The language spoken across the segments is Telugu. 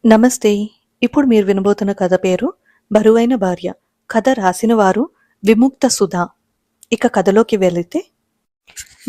నమస్తే. ఇప్పుడు మీరు వినబోతున్న కథ పేరు 'బరువైన భార్య'. కథ రాసిన వారు విముక్త సుధా. ఇక కథలోకి వెళితే,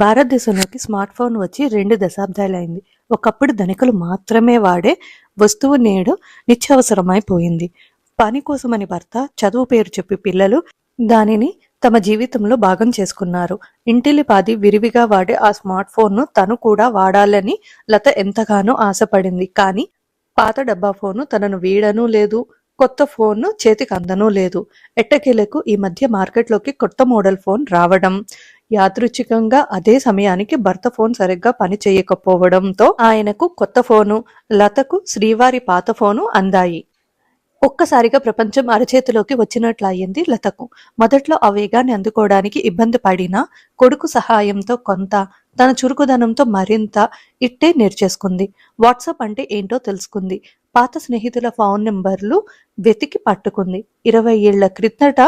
భారతదేశంలోకి స్మార్ట్ ఫోన్ వచ్చి 2 దశాబ్దాలైంది. ఒకప్పుడు ధనికులు మాత్రమే వాడే వస్తువు నేడు నిత్యావసరమైపోయింది. పని కోసమని భర్త, చదువు పేరు చెప్పి పిల్లలు దానిని తమ జీవితంలో భాగం చేసుకున్నారు. ఇంటిల్లిపాది విరివిగా వాడే ఆ స్మార్ట్ ఫోన్ను తను కూడా వాడాలని లత ఎంతగానో ఆశపడింది. కానీ పాత డబ్బా ఫోను తనను వీడనూ లేదు, కొత్త ఫోన్ను చేతికి అందనూ లేదు. ఎట్టకేలకు ఈ మధ్య మార్కెట్లోకి కొత్త మోడల్ ఫోన్ రావడం, యాదృచ్ఛికంగా అదే సమయానికి భర్త ఫోన్ సరిగ్గా పని చేయకపోవడంతో ఆయనకు కొత్త ఫోను, లతకు శ్రీవారి పాత ఫోను అందాయి. ఒక్కసారిగా ప్రపంచం అరచేతిలోకి వచ్చినట్లయింది లతకు. మొదట్లో ఆ వేగాన్ని అందుకోవడానికి ఇబ్బంది పడినా కొడుకు సహాయంతో కొంత, తన చురుకుదనంతో మరింత ఇట్టే నేర్చేసుకుంది. వాట్సాప్ అంటే ఏంటో తెలుసుకుంది. పాత స్నేహితుల ఫోన్ నెంబర్లు వెతికి పట్టుకుంది. 20 ఏళ్ల క్రితట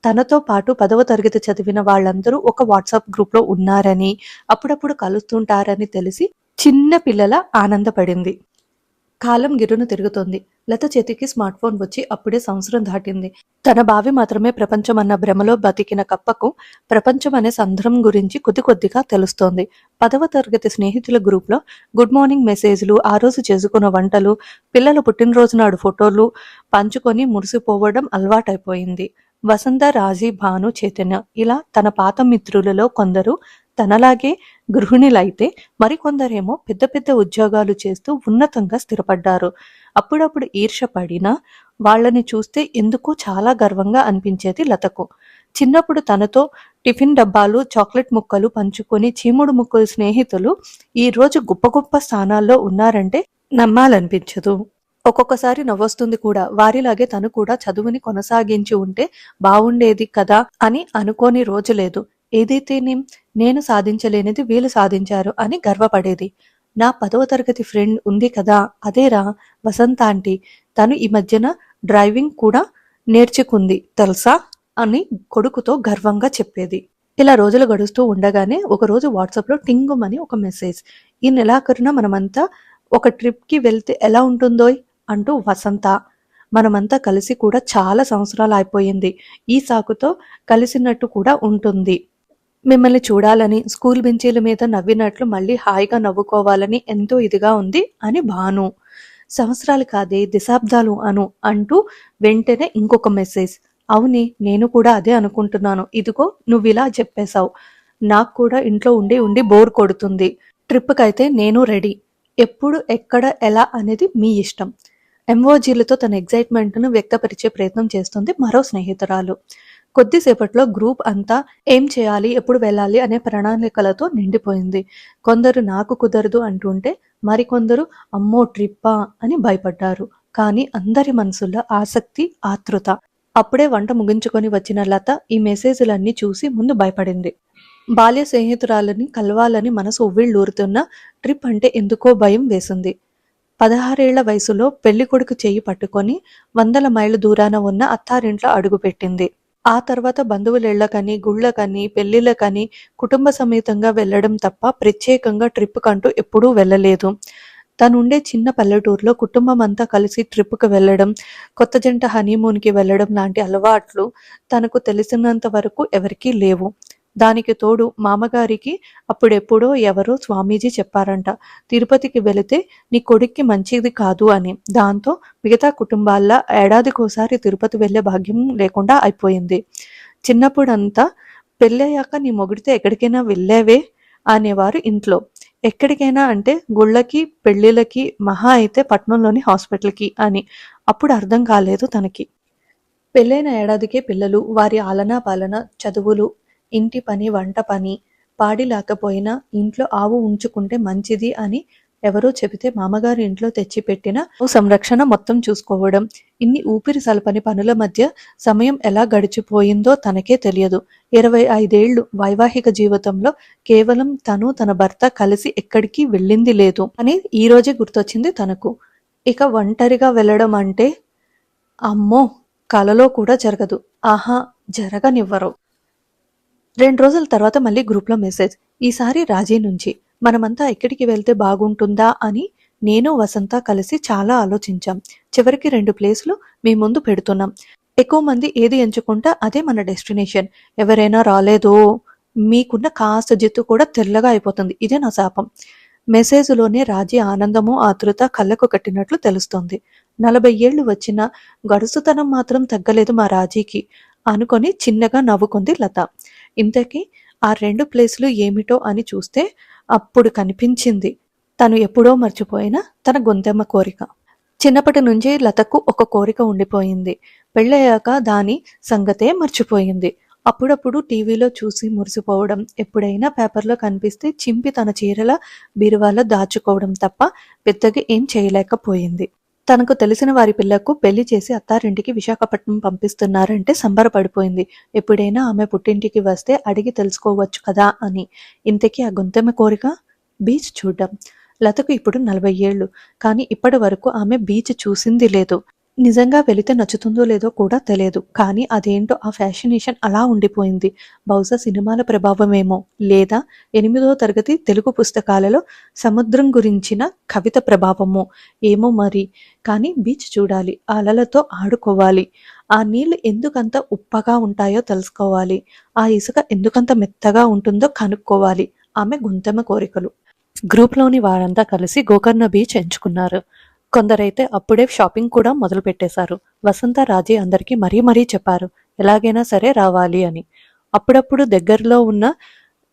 తనతో పాటు 10వ తరగతి చదివిన వాళ్ళందరూ ఒక వాట్సాప్ గ్రూప్లో ఉన్నారని, అప్పుడప్పుడు కలుస్తుంటారని తెలిసి చిన్న పిల్లల ఆనందపడింది. కాలం గిరున తిరుగుతోంది. లత చేతికి స్మార్ట్ ఫోన్ వచ్చి అప్పుడే సంవత్సరం దాటింది. తన భావి మాత్రమే ప్రపంచం అన్న భ్రమలో బతికిన కప్పకు ప్రపంచం అనే సంద్రం గురించి కొద్ది కొద్దిగా తెలుస్తోంది. 10వ తరగతి స్నేహితుల గ్రూప్లో గుడ్ మార్నింగ్ మెసేజ్లు, ఆ రోజు చేసుకున్న వంటలు, పిల్లల పుట్టినరోజు నాడు ఫోటోలు పంచుకొని మురిసిపోవడం అలవాటైపోయింది. వసంత, రాజీ, భాను, చైతన్య ఇలా తన పాత మిత్రులలో కొందరు తనలాగే గృహిణులైతే, మరికొందరేమో పెద్ద పెద్ద ఉద్యోగాలు చేస్తూ ఉన్నతంగా స్థిరపడ్డారు. అప్పుడప్పుడు ఈర్ష్య పడినా వాళ్ళని చూస్తే ఎందుకో చాలా గర్వంగా అనిపించేది లతకు. చిన్నప్పుడు తనతో టిఫిన్ డబ్బాలు, చాక్లెట్ ముక్కలు పంచుకొని చీముడు ముక్కలు స్నేహితులు ఈ రోజు గొప్ప గొప్ప స్థానాల్లో ఉన్నారంటే నమ్మాలనిపించదు. ఒక్కొక్కసారి నవ్వొస్తుంది కూడా. వారిలాగే తను కూడా చదువుని కొనసాగించి ఉంటే బావుండేది కదా అని అనుకోని రోజు లేదు. ఏదైతేనేం నేను సాధించలేనిది వీళ్ళు సాధించారు అని గర్వపడేది. నా 10వ తరగతి ఫ్రెండ్ ఉంది కదా, అదేరా వసంత ఆంటీ, తను ఈ మధ్యన డ్రైవింగ్ కూడా నేర్చుకుంది తెలుసా అని కొడుకుతో గర్వంగా చెప్పేది. ఇలా రోజులు గడుస్తూ ఉండగానే ఒకరోజు వాట్సాప్లో టింగుమని ఒక మెసేజ్. ఈ నెలాఖరున మనమంతా ఒక ట్రిప్కి వెళ్తే ఎలా ఉంటుందోయ్ అంటూ వసంత. మనమంతా కలిసి కూడా చాలా సంవత్సరాలు అయిపోయింది. ఈ సాకుతో కలిసినట్టు కూడా ఉంటుంది. మిమ్మల్ని చూడాలని, స్కూల్ బెంచీల మీద నవ్వినట్లు మళ్ళీ హాయిగా నవ్వుకోవాలని ఎంతో ఇదిగా ఉంది అని భాను. సంవత్సరాలు కాదే దశాబ్దాలు అను అంటూ వెంటనే ఇంకొక మెసేజ్. అవునే, నేను కూడా అదే అనుకుంటున్నాను. ఇదిగో నువ్విలా చెప్పేశావు. నాకు కూడా ఇంట్లో ఉండి ఉండి బోర్ కొడుతుంది. ట్రిప్కైతే నేను రెడీ. ఎప్పుడు, ఎక్కడ, ఎలా అనేది మీ ఇష్టం. ఎంఓజీలతో తన ఎగ్జైట్మెంట్ను వ్యక్తపరిచే ప్రయత్నం చేస్తుంది మరో స్నేహితురాలు. కొద్దిసేపట్లో గ్రూప్ అంతా ఏం చేయాలి, ఎప్పుడు వెళ్ళాలి అనే ప్రణాళికలతో నిండిపోయింది. కొందరు నాకు కుదరదు అంటుంటే మరికొందరు అమ్మో ట్రిప్పా అని భయపడ్డారు. కానీ అందరి మనసుల్లో ఆసక్తి, ఆతృత. అప్పుడే వంట ముగించుకొని వచ్చిన లత ఈ మెసేజ్లన్నీ చూసి ముందు భయపడింది. బాల్య స్నేహితురాలని కలవాలని మనసు ఉవ్విళ్ళూరుతున్న ట్రిప్ అంటే ఎందుకో భయం వేసింది. 16 ఏళ్ల వయసులో పెళ్లికొడుకు చెయ్యి పట్టుకొని 100 మైళ్ళ దూరాన ఉన్న అత్తారింట్లో అడుగుపెట్టింది. ఆ తర్వాత బంధువులిళ్లకని, గుళ్లకని, పెళ్లిళ్లకని కుటుంబ సమేతంగా వెళ్లడం తప్ప ప్రత్యేకంగా ట్రిప్ కంటూ ఎప్పుడూ వెళ్ళలేదు. తనుండే చిన్న పల్లెటూరులో కుటుంబం అంతా కలిసి ట్రిప్కు వెళ్లడం, కొత్త జంట హనీమూన్కి వెళ్లడం లాంటి అలవాట్లు తనకు తెలిసినంత వరకు ఎవరికీ లేవు. దానికి తోడు మామగారికి అప్పుడెప్పుడో ఎవరో స్వామీజీ చెప్పారంట, తిరుపతికి వెళితే నీ కొడుక్కి మంచిది కాదు అని. దాంతో మిగతా కుటుంబాల్లా ఏడాదికోసారి తిరుపతి వెళ్లే భాగ్యం లేకుండా అయిపోయింది. చిన్నప్పుడంతా పెళ్ళయ్యాక నీ మొగుడితో ఎక్కడికైనా వెళ్ళావే అనేవారు ఇంట్లో. ఎక్కడికైనా అంటే గుళ్ళకి, పెళ్లిళ్ళకి, మహా అయితే పట్నంలోని హాస్పిటల్కి అని. అప్పుడు అర్థం కాలేదు తనకి. పెళ్ళైన ఏడాదికే పిల్లలు, వారి ఆలనా పాలన, చదువులు, ఇంటి పని, వంట పని, పాడి లేకపోయినా ఇంట్లో ఆవు ఉంచుకుంటే మంచిది అని ఎవరో చెబితే మామగారు ఇంట్లో తెచ్చిపెట్టిన సంరక్షణ మొత్తం చూసుకోవడం. ఇన్ని ఊపిరి సలపని పనుల మధ్య సమయం ఎలా గడిచిపోయిందో తనకే తెలియదు. 25 ఏళ్లు వైవాహిక జీవితంలో కేవలం తను, తన భర్త కలిసి ఎక్కడికి వెళ్ళింది లేదు అని ఈ రోజే గుర్తొచ్చింది తనకు. ఇక ఒంటరిగా వెళ్ళడం అంటే అమ్మో, కలలో కూడా జరగదు. ఆహా, జరగనివ్వరు. 2 రోజుల తర్వాత మళ్ళీ గ్రూప్లో మెసేజ్. ఈసారి రాజీ నుంచి. మనమంతా ఎక్కడికి వెళ్తే బాగుంటుందా అని నేను వసంత కలిసి చాలా ఆలోచించాం. చివరికి 2 ప్లేసులు మీ ముందు పెడుతున్నాం. ఎక్కువ మంది ఏది ఎంచుకుంటే అదే మన డెస్టినేషన్. ఎవరైనా రాలేదో మీకున్న కాస్త జిత్తు కూడా తెల్లగా అయిపోతుంది. ఇదే నా శాపం. మెసేజ్లోనే రాజీ ఆనందము ఆతృత కళ్ళకు కట్టినట్లు తెలుస్తోంది. 40 ఏళ్లు వచ్చినా గడుసుతనం మాత్రం తగ్గలేదు మా రాజీకి అనుకొని చిన్నగా నవ్వుకుంది లత. ఇంతకీ ఆ 2 ప్లేసులు ఏమిటో అని చూస్తే అప్పుడు కనిపించింది తను ఎప్పుడో మర్చిపోయిన తన గొంతెమ్మ కోరిక. చిన్నప్పటి నుంచి లతకు ఒక కోరిక ఉండిపోయింది. పెళ్ళయ్యాక దాని సంగతే మర్చిపోయింది. అప్పుడప్పుడు టీవీలో చూసి మురిసిపోవడం, ఎప్పుడైనా పేపర్లో కనిపిస్తే చింపి తన చీరల బీరువాలో దాచుకోవడం తప్ప పెద్దగా ఏం చేయలేకపోయింది. తనకు తెలిసిన వారి పిల్లకు పెళ్లి చేసి అత్తారింటికి విశాఖపట్నం పంపిస్తున్నారంటే సంబరపడిపోయింది. ఎప్పుడైనా ఆమె పుట్టింటికి వస్తే అడిగి తెలుసుకోవచ్చు కదా అని. ఇంతకీ ఆ గొంతెమ్మ కోరిక బీచ్ చూడ్డం. లతకు ఇప్పుడు 40 ఏళ్లు. కానీ ఇప్పటి వరకు ఆమె బీచ్ చూసింది లేదు. నిజంగా వెళితే నచ్చుతుందో లేదో కూడా తెలియదు. కానీ అదేంటో ఆ ఫ్యాసినేషన్ అలా ఉండిపోయింది. బహుశా సినిమాల ప్రభావమేమో, లేదా 8వ తరగతి తెలుగు పుస్తకాలలో సముద్రం గురించిన కవిత ప్రభావమో ఏమో మరి. కానీ బీచ్ చూడాలి, ఆ అలలతో ఆడుకోవాలి, ఆ నీళ్లు ఎందుకంత ఉప్పగా ఉంటాయో తెలుసుకోవాలి, ఆ ఇసుక ఎందుకంత మెత్తగా ఉంటుందో కనుక్కోవాలి. ఆమె గొంతెమ్మ కోరికలు. గ్రూప్లోని వారంతా కలిసి గోకర్ణ బీచ్ ఎంచుకున్నారు. కొందరైతే అప్పుడే షాపింగ్ కూడా మొదలు పెట్టేశారు. వసంత రాజీ అందరికీ మరీ చెప్పారు ఎలాగైనా సరే రావాలి అని. అప్పుడప్పుడు దగ్గరలో ఉన్న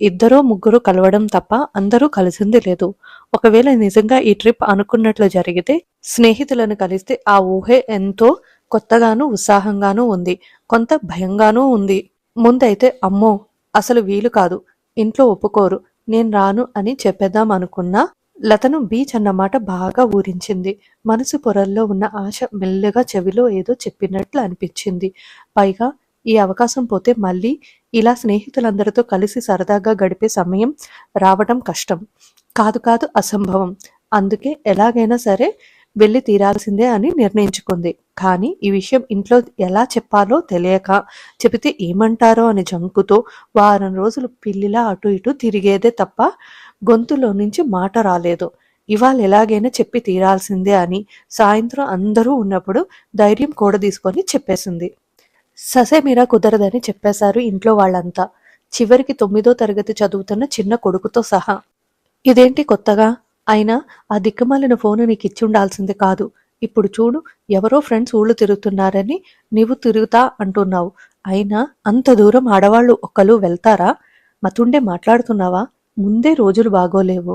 2-3 కలవడం తప్ప అందరూ కలిసింది లేదు. ఒకవేళ నిజంగా ఈ ట్రిప్ అనుకున్నట్లు జరిగితే స్నేహితులను కలిస్తే ఆ ఊహే ఎంతో కొత్తగానూ ఉత్సాహంగానూ ఉంది. కొంత భయంగానూ ఉంది. ముందైతే అమ్మో అసలు వీలు కాదు, ఇంట్లో ఒప్పుకోరు, నేను రాను అని చెప్పేద్దాం అనుకున్నా లతను బీచ్ అన్నమాట బాగా ఊరించింది. మనసు పొరల్లో ఉన్న ఆశ మెల్లగా చెవిలో ఏదో చెప్పినట్లు అనిపించింది. పైగా ఈ అవకాశం పోతే మళ్ళీ ఇలా స్నేహితులందరితో కలిసి సరదాగా గడిపే సమయం రావడం కష్టం. కాదు అసంభవం. అందుకే ఎలాగైనా సరే వెళ్ళి తీరాల్సిందే అని నిర్ణయించుకుంది. కానీ ఈ విషయం ఇంట్లో ఎలా చెప్పాలో తెలియక, చెబితే ఏమంటారో అని జంకుతో వారం రోజులు పిల్లిలా అటు ఇటు తిరిగేదే తప్ప గొంతులో నుంచి మాట రాలేదు. ఇవాళ ఎలాగైనా చెప్పి తీరాల్సిందే అని సాయంత్రం అందరూ ఉన్నప్పుడు ధైర్యం కూడదీసుకొని చెప్పేసింది. ససేమిరా కుదరదని చెప్పేశారు ఇంట్లో వాళ్ళంతా. చివరికి 9వ తరగతి చదువుతున్న చిన్న కొడుకుతో సహా. ఇదేంటి కొత్తగా? అయినా ఆ దిక్కుమాలిన ఫోను నీకు ఇచ్చుండాల్సింది కాదు. ఇప్పుడు చూడు, ఎవరో ఫ్రెండ్స్ ఊళ్ళు తిరుగుతున్నారని నీవు తిరుగుతా అంటున్నావు. అయినా అంత దూరం ఆడవాళ్ళు ఒక్కలు వెళ్తారా? మతుండే మాట్లాడుతున్నావా? ముందే రోజులు బాగోలేవు.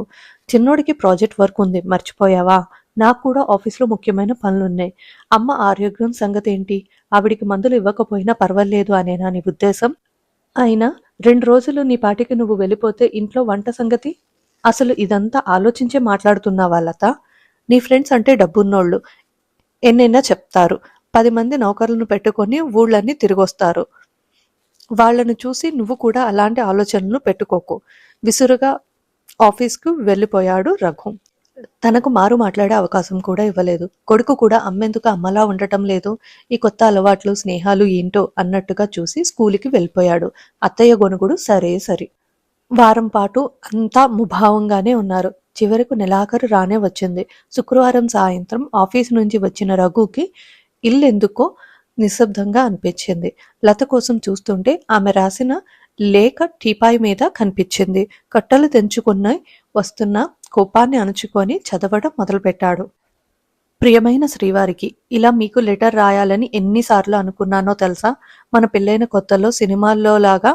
చిన్నోడికి ప్రాజెక్ట్ వర్క్ ఉంది, మర్చిపోయావా? నాకు కూడా ఆఫీస్లో ముఖ్యమైన పనులున్నాయి. అమ్మ ఆరోగ్యం సంగతి ఏంటి? ఆవిడికి మందులు ఇవ్వకపోయినా పర్వాలేదు అనేనా నీ ఉద్దేశం? అయినా 2 రోజులు నీ పాటికి నువ్వు వెళ్ళిపోతే ఇంట్లో వంట సంగతి? అసలు ఇదంతా ఆలోచించే మాట్లాడుతున్నావా లత? నీ ఫ్రెండ్స్ అంటే డబ్బున్నోళ్ళు, ఎన్నైనా చెప్తారు. 10 మంది నౌకర్లను పెట్టుకొని ఊళ్ళన్నీ తిరిగొస్తారు. వాళ్లను చూసి నువ్వు కూడా అలాంటి ఆలోచనలు పెట్టుకోకు. విసురుగా ఆఫీస్కు వెళ్ళిపోయాడు రఘు. తనకు మారు మాట్లాడే అవకాశం కూడా ఇవ్వలేదు. కొడుకు కూడా అమ్మెందుకు అమ్మలా ఉండటం లేదు, ఈ కొత్త అలవాట్లు స్నేహాలు ఏంటో అన్నట్టుగా చూసి స్కూలుకి వెళ్ళిపోయాడు. అత్తయ్య గొనుగుడు సరే సరి. వారం పాటు అంతా ముభావంగానే ఉన్నారు. చివరకు నెలాఖరు రానే వచ్చింది. శుక్రవారం సాయంత్రం ఆఫీసు నుంచి వచ్చిన రఘుకి ఇల్లెందుకో నిశ్శబ్దంగా అనిపించింది. లత కోసం చూస్తుంటే ఆమె రాసిన లేఖ టీపాయ్ మీద కనిపించింది. కట్టలు తెంచుకున్న వస్తున్న కోపాన్ని అణుచుకొని చదవడం మొదలుపెట్టాడు. ప్రియమైన శ్రీవారికి, ఇలా మీకు లెటర్ రాయాలని ఎన్నిసార్లు అనుకున్నానో తెలుసా? మన పెళ్ళైన కొత్తలో సినిమాల్లో లాగా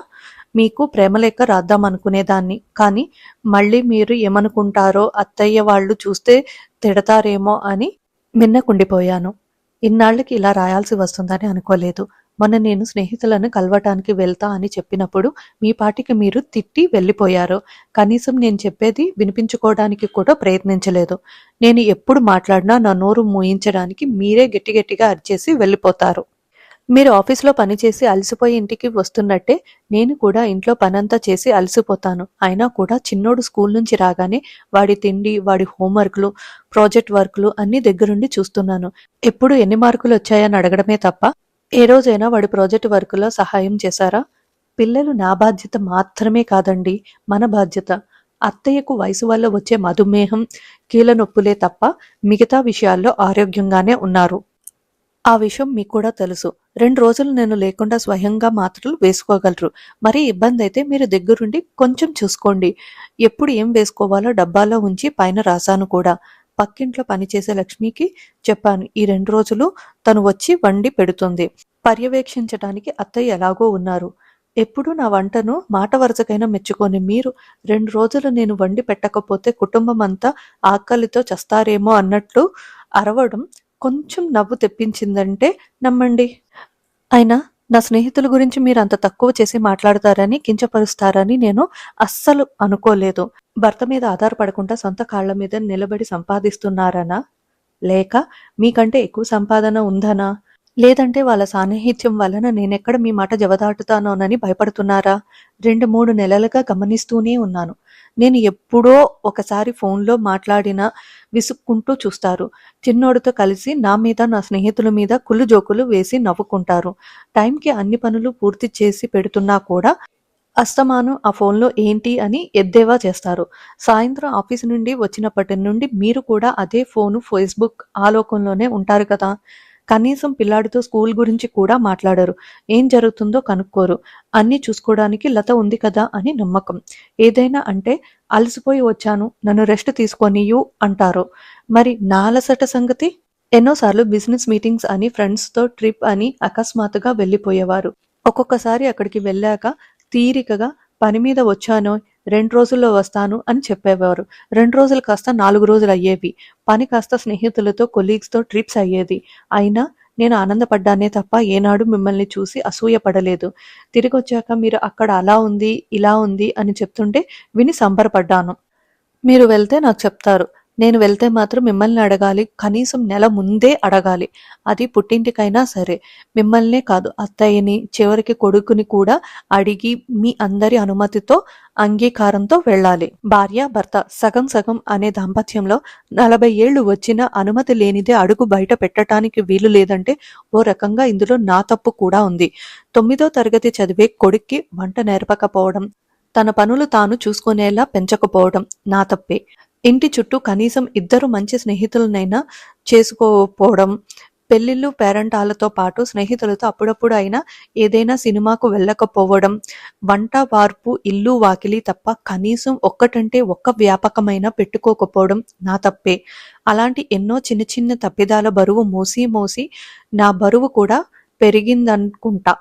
మీకు ప్రేమలేఖ రాద్దామనుకునేదాన్ని. కానీ మళ్ళీ మీరు ఏమనుకుంటారో, అత్తయ్య వాళ్ళు చూస్తే తిడతారేమో అని మిన్నకుండిపోయాను. ఇన్నాళ్లకి ఇలా రాయాల్సి వస్తుందని అనుకోలేదు. మొన్న నేను స్నేహితులను కలవటానికి వెళ్తా అని చెప్పినప్పుడు మీ పాటికి మీరు తిట్టి వెళ్ళిపోయారు. కనీసం నేను చెప్పేది వినిపించుకోవడానికి కూడా ప్రయత్నించలేదు. నేను ఎప్పుడు మాట్లాడినా నా నోరు మూయించడానికి మీరే గట్టిగా అరిచేసి వెళ్ళిపోతారు. మీరు ఆఫీస్లో పనిచేసి అలసిపోయి ఇంటికి వస్తున్నట్టే నేను కూడా ఇంట్లో పనంతా చేసి అలసిపోతాను. అయినా కూడా చిన్నోడు స్కూల్ నుంచి రాగానే వాడి తిండి, వాడి హోంవర్క్లు, ప్రాజెక్ట్ వర్క్లు అన్నీ దగ్గరుండి చూస్తున్నాను. ఎప్పుడు ఎన్ని మార్కులు వచ్చాయని అడగడమే తప్ప ఏ రోజైనా వాడి ప్రాజెక్ట్ వర్క్లో సహాయం చేశారా? పిల్లలు నా బాధ్యత మాత్రమే కాదండి, మన బాధ్యత. అత్తయ్యకు వయసు వల్ల వచ్చే మధుమేహం, కీళ్ళ నొప్పులే తప్ప మిగతా విషయాల్లో ఆరోగ్యంగానే ఉన్నారు. ఆ విషయం మీకు కూడా తెలుసు. 2 రోజులు నేను లేకుండా స్వయంగా మాత్రలు వేసుకోగలరు. మరీ ఇబ్బందైతే మీరు దగ్గరుండి కొంచెం చూసుకోండి. ఎప్పుడు ఏం వేసుకోవాలో డబ్బాలో ఉంచి పైన రాశాను కూడా. పక్కింట్లో పనిచేసే లక్ష్మికి చెప్పాను. ఈ 2 రోజులు తను వచ్చి వండి పెడుతుంది. పర్యవేక్షించటానికి అత్తయ్య ఎలాగో ఉన్నారు. ఎప్పుడూ నా వంటను మాట వరుసకైనా మెచ్చుకోని మీరు 2 రోజులు నేను వండి పెట్టకపోతే కుటుంబమంతా ఆకలితో చస్తారేమో అన్నట్లు అరవడం కొంచెం నవ్వు తెప్పించిందంటే నమ్మండి. అయినా నా స్నేహితుల గురించి మీరు అంత తక్కువ చేసి మాట్లాడతారని, కించపరుస్తారని నేను అస్సలు అనుకోలేదు. భర్త మీద ఆధారపడకుండా సొంత కాళ్ల మీద నిలబడి సంపాదిస్తున్నారనా? లేక మీకంటే ఎక్కువ సంపాదన ఉందనా? లేదంటే వాళ్ళ సాన్నిహిత్యం వలన నేనెక్కడ మీ మాట జవదాటుతానోనని భయపడుతున్నారా? 2-3 నెలలుగా గమనిస్తూనే ఉన్నాను. నేను ఎప్పుడో ఒకసారి ఫోన్లో మాట్లాడినా విసుక్కుంటూ చూస్తారు. చిన్నోడితో కలిసి నా మీద, నా స్నేహితుల మీద కుళ్ళు జోకులు వేసి నవ్వుకుంటారు. టైంకి అన్ని పనులు పూర్తి చేసి పెడుతున్నా కూడా అస్తమానం ఆ ఫోన్లో ఏంటి అని ఎద్దేవా చేస్తారు. సాయంత్రం ఆఫీసు నుండి వచ్చినప్పటి నుండి మీరు కూడా అదే ఫోను, ఫేస్బుక్ ఆలోకంలోనే ఉంటారు కదా. కనీసం పిల్లాడితో స్కూల్ గురించి కూడా మాట్లాడరు. ఏం జరుగుతుందో కనుక్కోరు. అన్నీ చూసుకోవడానికి లత ఉంది కదా అని నమ్మకం. ఏదైనా అంటే అలసిపోయి వచ్చాను, నన్ను రెస్ట్ తీసుకొనియు అంటారు. మరి నా అలసట సంగతి? ఎన్నోసార్లు బిజినెస్ మీటింగ్స్ అని, ఫ్రెండ్స్తో ట్రిప్ అని అకస్మాత్తుగా వెళ్ళిపోయేవారు. ఒక్కొక్కసారి అక్కడికి వెళ్ళాక తీరికగా పని మీద వచ్చానో 2 రోజుల్లో వస్తాను అని చెప్పేవారు. 2 రోజులు కాస్త 4 రోజులు అయ్యేవి. పని కాస్త స్నేహితులతో, కొలీగ్స్తో ట్రిప్స్ అయ్యేది. అయినా నేను ఆనందపడ్డానే తప్ప ఏనాడు మిమ్మల్ని చూసి అసూయపడలేదు. తిరిగొచ్చాక మీరు అక్కడ అలా ఉంది, ఇలా ఉంది అని చెప్తుంటే విని సంబరపడ్డాను. మీరు వెళ్తే నాకు చెప్తారు. నేను వెళ్తే మాత్రం మిమ్మల్ని అడగాలి. కనీసం నెల ముందే అడగాలి. అది పుట్టింటికైనా సరే. మిమ్మల్నే కాదు, అత్తయ్యని, చివరికి కొడుకుని కూడా అడిగి మీ అందరి అనుమతితో, అంగీకారంతో వెళ్ళాలి. భార్య భర్త సగం సగం అనే దాంపత్యంలో 40 ఏళ్లు వచ్చినా అనుమతి లేనిదే అడుగు బయట పెట్టడానికి వీలు లేదంటే ఓ రకంగా ఇందులో నా తప్పు కూడా ఉంది. 9వ తరగతి చదివే కొడుక్కి వంట నేర్పకపోవడం, తన పనులు తాను చూసుకునేలా పెంచకపోవడం నా తప్పే. ఇంటి చుట్టూ కనీసం 2 మంచి స్నేహితులనైనా చేసుకోపోవడం, పెళ్లిళ్ళు, పేరంటాలతో పాటు స్నేహితులతో అప్పుడప్పుడు అయినా ఏదైనా సినిమాకు వెళ్ళకపోవడం, వంట, వార్పు, ఇల్లు, వాకిలి తప్ప కనీసం ఒక్కటంటే ఒక్క వ్యాపకమైనా పెట్టుకోకపోవడం నా తప్పే. అలాంటి ఎన్నో చిన్న చిన్న తప్పిదాల బరువు మోసి మోసి నా బరువు కూడా పెరిగిందనుకుంటా.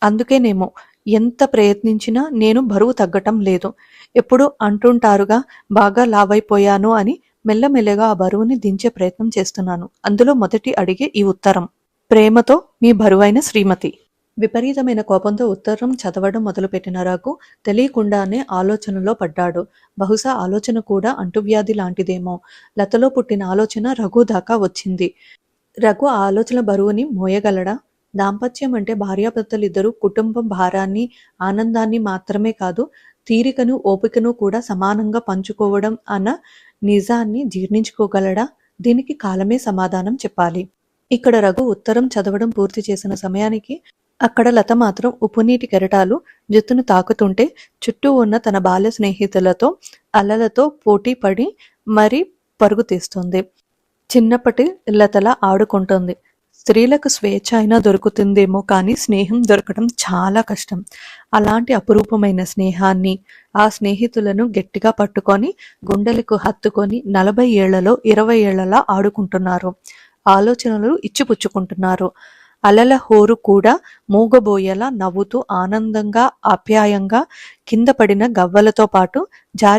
అందుకేనేమో ఎంత ప్రయత్నించినా నేను బరువు తగ్గటం లేదు. ఎప్పుడు అంటుంటారుగా బాగా లావైపోయాను అని. మెల్లమెల్లగా ఆ బరువుని దించే ప్రయత్నం చేస్తున్నాను. అందులో మొదటి అడిగే ఈ ఉత్తరం. ప్రేమతో మీ బరువైన శ్రీమతి. విపరీతమైన కోపంతో ఉత్తరం చదవడం మొదలుపెట్టిన రఘు తెలియకుండానే ఆలోచనలో పడ్డాడు. బహుశా ఆలోచన కూడా అంటువ్యాధి లాంటిదేమో. లతలో పుట్టిన ఆలోచన రఘు దాకా వచ్చింది. రఘు ఆ ఆలోచన బరువుని మోయగలడా? దాంపత్యం అంటే భార్యాభర్తలిద్దరూ కుటుంబం భారాన్ని, ఆనందాన్ని మాత్రమే కాదు, తీరికను, ఓపికను కూడా సమానంగా పంచుకోవడం అన్న నిజాన్ని జీర్ణించుకోగలడా? దీనికి కాలమే సమాధానం చెప్పాలి. ఇక్కడ రఘు ఉత్తరం చదవడం పూర్తి చేసిన సమయానికి అక్కడ లత మాత్రం ఉప్పునీటి కెరటాలు జుత్తును తాకుతుంటే చుట్టూ ఉన్న తన బాల్య స్నేహితులతో అలలతో పోటీ పడి మరీ పరుగు తీస్తుంది. చిన్నప్పటి లతలా ఆడుకుంటుంది. స్త్రీలకు స్వేచ్ఛ అయినా దొరుకుతుందేమో కానీ స్నేహం దొరకడం చాలా కష్టం. అలాంటి అపురూపమైన స్నేహాన్ని, ఆ స్నేహితులను గట్టిగా పట్టుకొని గుండెలకు హత్తుకొని 40 ఏళ్లలో 20 ఏళ్లలా ఆడుకుంటున్నారు. ఆలోచనలు ఇచ్చిపుచ్చుకుంటున్నారు. అలల హోరు కూడా మూగబోయేలా నవ్వుతూ ఆనందంగా, ఆప్యాయంగా కింద పడిన గవ్వలతో పాటు జారి